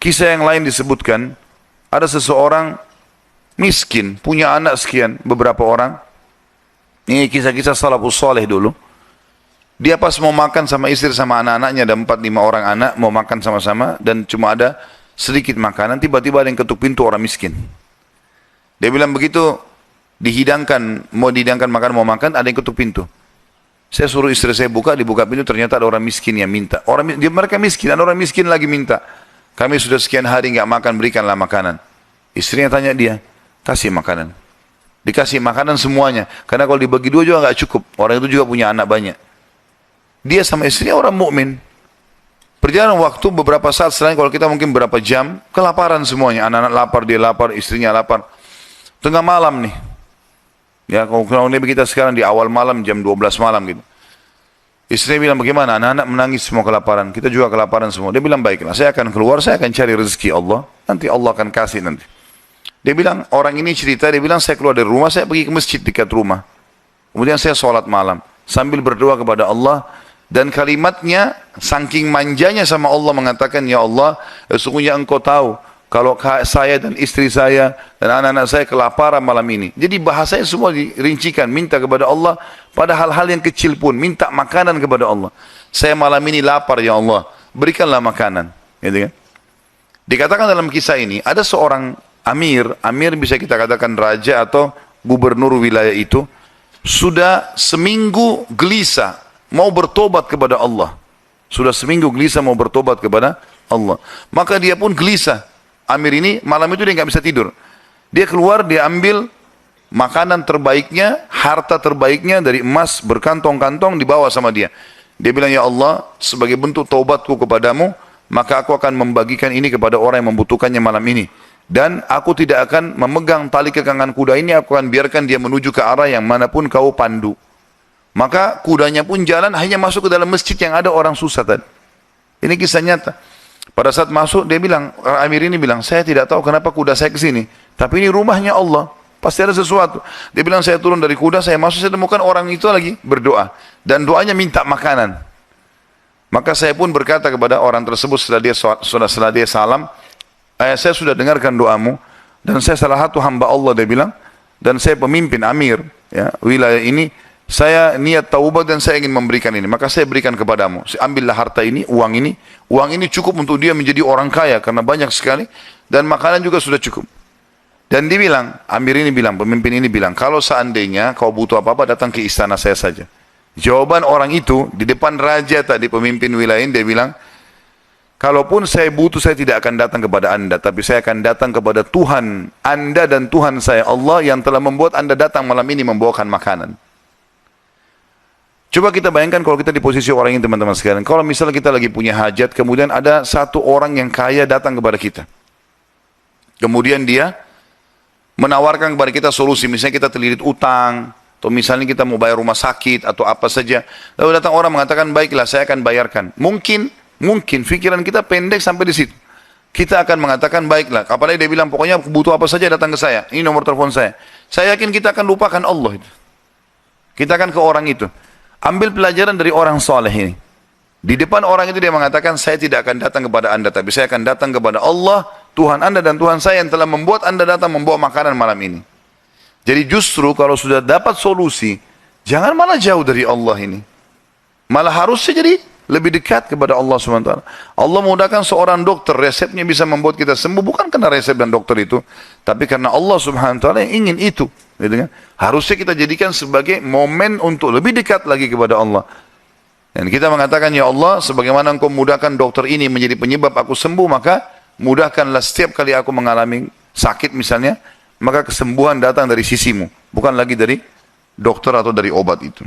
Kisah yang lain disebutkan, ada seseorang miskin, punya anak sekian, beberapa orang. Ini kisah-kisah salafus saleh dulu. Dia pas mau makan sama istri sama anak-anaknya, ada 4-5 orang anak, mau makan sama-sama, dan cuma ada sedikit makanan, tiba-tiba ada yang ketuk pintu, orang miskin. Dia bilang begitu, mau dihidangkan makan, mau makan, ada yang ketuk pintu. Saya suruh istri saya buka, dibuka pintu, ternyata ada orang miskin yang minta. Mereka miskin, ada orang miskin lagi minta. Kami sudah sekian hari nggak makan, berikanlah makanan. Istrinya tanya dia, kasih makanan. Dikasih makanan semuanya. Karena kalau dibagi dua juga nggak cukup. Orang itu juga punya anak banyak. Dia sama istrinya orang mukmin. Perjalanan waktu beberapa saat selain kalau kita mungkin berapa jam, kelaparan semuanya. Anak-anak lapar, dia lapar, istrinya lapar. Tengah malam nih. Ya, kalau kita sekarang di awal malam, jam 12 malam gitu. Istrinya bilang, bagaimana? Anak-anak menangis semua kelaparan. Kita juga kelaparan semua. Dia bilang, baiklah, saya akan keluar, saya akan cari rezeki Allah. Nanti Allah akan kasih nanti. Dia bilang, orang ini cerita, dia bilang, saya keluar dari rumah, saya pergi ke masjid dekat rumah. Kemudian saya sholat malam. Sambil berdoa kepada Allah. Dan kalimatnya, saking manjanya sama Allah mengatakan, ya Allah, sesungguhnya engkau tahu, kalau saya dan istri saya dan anak-anak saya kelaparan malam ini. Jadi bahasanya semua dirincikan, minta kepada Allah pada hal-hal yang kecil pun, minta makanan kepada Allah. Saya malam ini lapar ya Allah, berikanlah makanan. Gitu kan? Dikatakan dalam kisah ini, ada seorang amir bisa kita katakan raja atau gubernur wilayah itu, sudah seminggu gelisah, mau bertobat kepada Allah. Sudah seminggu gelisah mau bertobat kepada Allah. Maka dia pun gelisah. Amir ini malam itu dia nggak bisa tidur. Dia keluar, dia ambil makanan terbaiknya, harta terbaiknya dari emas berkantong-kantong dibawa sama dia. Dia bilang, ya Allah, sebagai bentuk taubatku kepadamu, maka aku akan membagikan ini kepada orang yang membutuhkannya malam ini. Dan aku tidak akan memegang tali kekangan kuda ini, aku akan biarkan dia menuju ke arah yang manapun kau pandu. Maka kudanya pun jalan, hanya masuk ke dalam masjid yang ada orang susah tadi. Ini kisah nyata. Pada saat masuk, dia bilang, Amir ini bilang, saya tidak tahu kenapa kuda saya ke sini. Tapi ini rumahnya Allah. Pasti ada sesuatu. Dia bilang, saya turun dari kuda, saya masuk, saya temukan orang itu lagi berdoa. Dan doanya minta makanan. Maka saya pun berkata kepada orang tersebut setelah dia salam, saya sudah dengarkan doamu. Dan saya salah satu hamba Allah, dia bilang. Dan saya pemimpin Amir, ya, wilayah ini. Saya niat taubat dan saya ingin memberikan ini. Maka saya berikan kepadamu. Ambillah harta ini, uang ini. Uang ini cukup untuk dia menjadi orang kaya. Karena banyak sekali. Dan makanan juga sudah cukup. Dan dia bilang, Amir ini bilang, pemimpin ini bilang, kalau seandainya kau butuh apa-apa, datang ke istana saya saja. Jawaban orang itu, di depan raja tadi, pemimpin wilayah ini, dia bilang, kalaupun saya butuh, saya tidak akan datang kepada anda. Tapi saya akan datang kepada Tuhan anda dan Tuhan saya, Allah, yang telah membuat anda datang malam ini membawakan makanan. Coba kita bayangkan kalau kita di posisi orang ini, teman-teman sekalian. Kalau misalnya kita lagi punya hajat, kemudian ada satu orang yang kaya datang kepada kita. Kemudian dia menawarkan kepada kita solusi. Misalnya kita terlilit utang, atau misalnya kita mau bayar rumah sakit, atau apa saja. Lalu datang orang mengatakan, baiklah saya akan bayarkan. Mungkin pikiran kita pendek sampai di situ. Kita akan mengatakan, baiklah. Apalagi dia bilang, pokoknya butuh apa saja datang ke saya. Ini nomor telepon saya. Saya yakin kita akan lupakan Allah itu. Kita akan ke orang itu. Ambil pelajaran dari orang soleh ini. Di depan orang itu dia mengatakan, saya tidak akan datang kepada anda, tapi saya akan datang kepada Allah, Tuhan anda dan Tuhan saya yang telah membuat anda datang membawa makanan malam ini. Jadi justru kalau sudah dapat solusi, jangan malah jauh dari Allah ini. Malah harusnya jadi lebih dekat kepada Allah SWT. Allah mudahkan seorang dokter, resepnya bisa membuat kita sembuh, bukan karena resep dan dokter itu, tapi karena Allah SWT yang ingin itu. Gitu kan? Harusnya kita jadikan sebagai momen untuk lebih dekat lagi kepada Allah. Dan kita mengatakan, ya Allah, sebagaimana engkau mudahkan dokter ini menjadi penyebab aku sembuh, maka mudahkanlah setiap kali aku mengalami sakit misalnya, maka kesembuhan datang dari sisimu, bukan lagi dari dokter atau dari obat itu.